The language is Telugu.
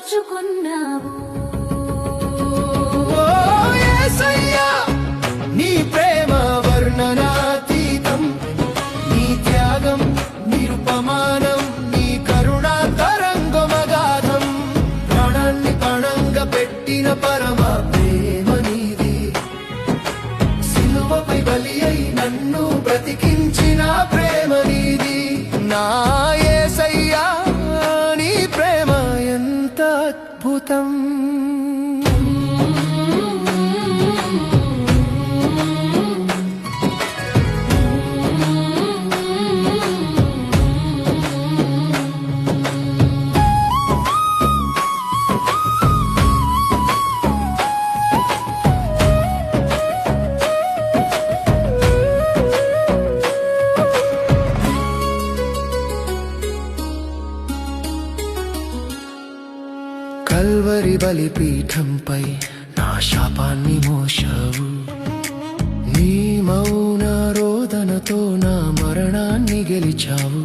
మార్చుకున్నావు. యేసయ్యా నీ ప్రేమ వర్ణనాతీతం, నీ త్యాగం నిరుపమానం, నీ కరుణ తరంగమగాధం. ప్రాణాన్ని పణంగా పెట్టిన పరమ ప్రేమ నీది, సిలువపై బలి అయి నన్ను బ్రతికించిన ప్రేమ నీది. నా యేసయ్యా నీ ప్రేమ ఎంత అద్భుతం. కల్వరి బలిపీఠంపై నా శాపాన్ని మోశావు, నీ మౌన రోదనతో నా మరణాన్ని గెలిచావు.